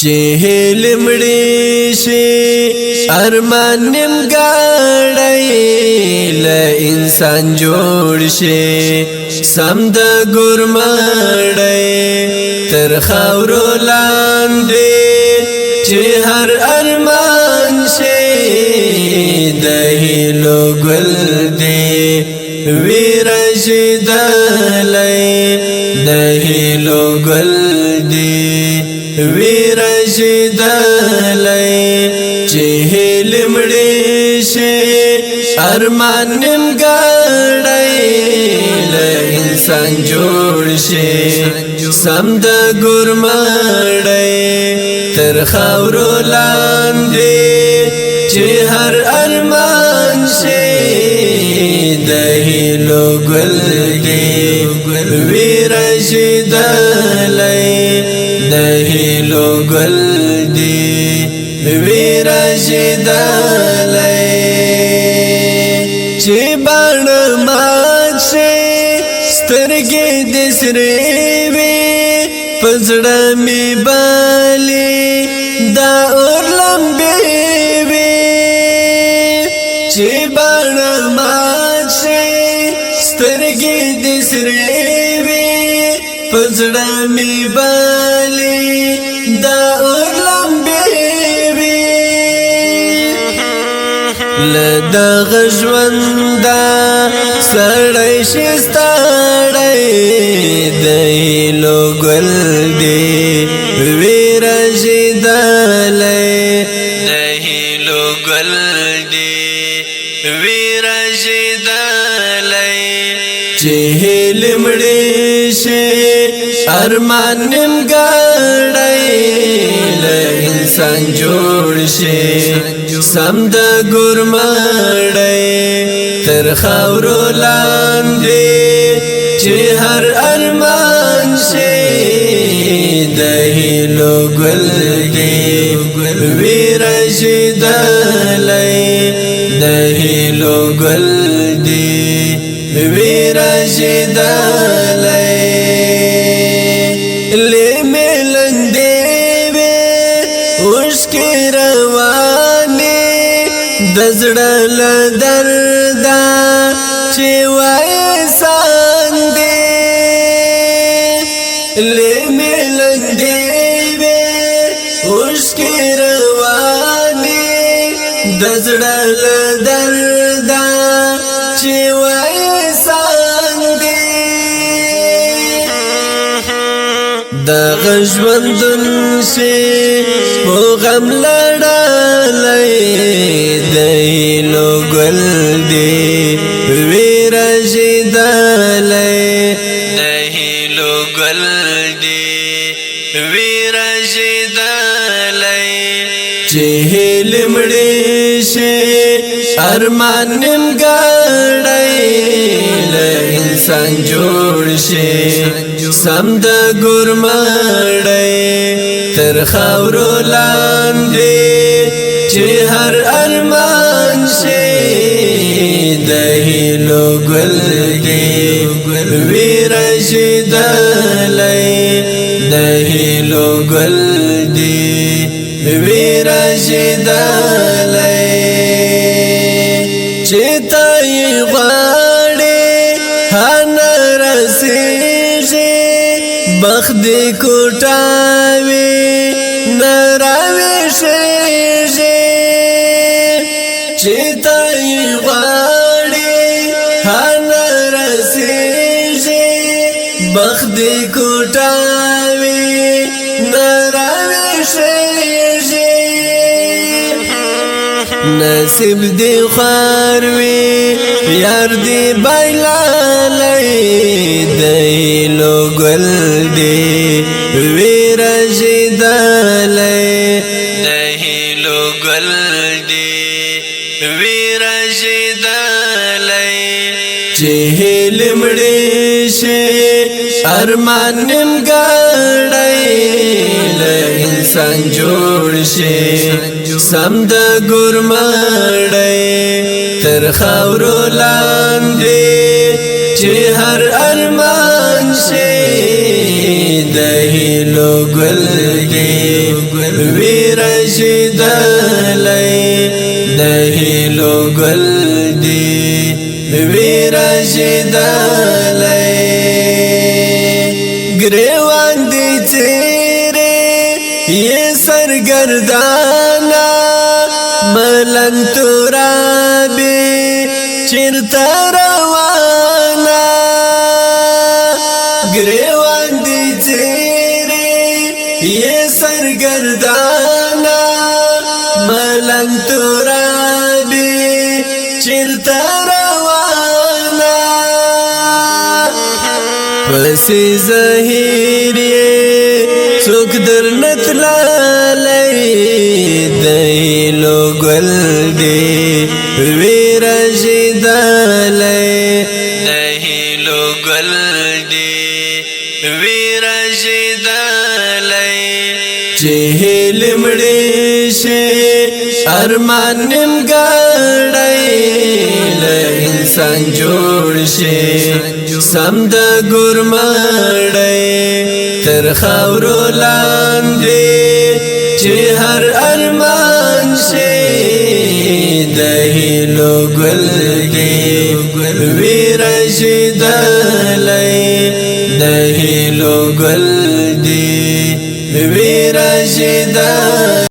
چهل مړی شي ارمان نیم گاړی له انسان جوړ شي سم د ګورمړی تر خاورو لاندې چې هر ارمان شي د هیلو ګل دی ویرشدلی د هیلو ګل دی ویرشدلی چې هیلې مړې شي ارمان نیم ګاړی له انسان جوړ شي سم د ګورمړی تر خاورو لاندې چې هر ارمان شي د هیلو ګل دی ویرشدلی د هیلو ګل دی ویرشدلی چې بڼ مات شي سترګې دې سرې وي په زړه مې بالي دا اور لمبې وي چې بڼ مات شي سترګې دې سرې وي په زړه مې بالي دا اور لمبې وي له دغه ژونده سړی شي ستړی د هیلو ګل دی ویرشدلی د هیلو ګل دی ویرشدلی چې هیلې مړې شي ارمان نیم ګاړی له انسان جوړ شي سم د ګورمړی تر خاورو لاندې چې هر ارمان شي د هیلو ګل دی ویرشدلی د هیلو ګل دی ویرشدلی لملندې وې اوښکې روانې د زړه له درده چې وایې ساندې لملندې وې اوښکې روانې د زړه له درده چې وایې ساندې دغه ژوندون شي په غم لړلی د هیلو ګل دی ویرشدلی د هیلو ګل دی ویرشدلی چې هیلې مړې شي ارمان نیم ګاړی له انسان جوړ شي سم د ګورمړی تر خاورو لاندې چې هر ارمان شي د هیلو ګل دی ویرشدلی د هیلو ګل دی ویرشدلی چې ته یې غواړې هنه رسېږي بخت دې کوټاوي نه راویښېږي چې ته یې غواړې هنه رسېږي بخت دې کوټاوي نه راویښېږي نصیب دی خوار وی یار دی بایلالی د هیلو ګل دی ویرشدلی د هیلو ګل دی ویرشدلی چې هیلې مړې شي ارمان نیم ګاړی له انسان جوړ شي سم د ګورمړی تر خاورو لاندې چې هر ارمان شي د هیلو ګل دی ورشدلی دهیلو گل دی ورشدلی گریوان دی تیرے یہ سرگردانا ملنگ ترابی چرتا روانا گریوان دی تیرے یہ سرگردانا ملنگ ترابی چرتا روانا پسی ظہیر یہ سوک در نتلالی دہیلو گل دی ورشدلی دہیلو گل دی ورشدلی چہل مڑیشے ارمان نمگاڑی انسان جوڑ شے سمد گرماڑی تر خاورو لاندے چه هر ارمان شے دہیلو گل دی ورشدلی دہیلو گل دی ورشدلی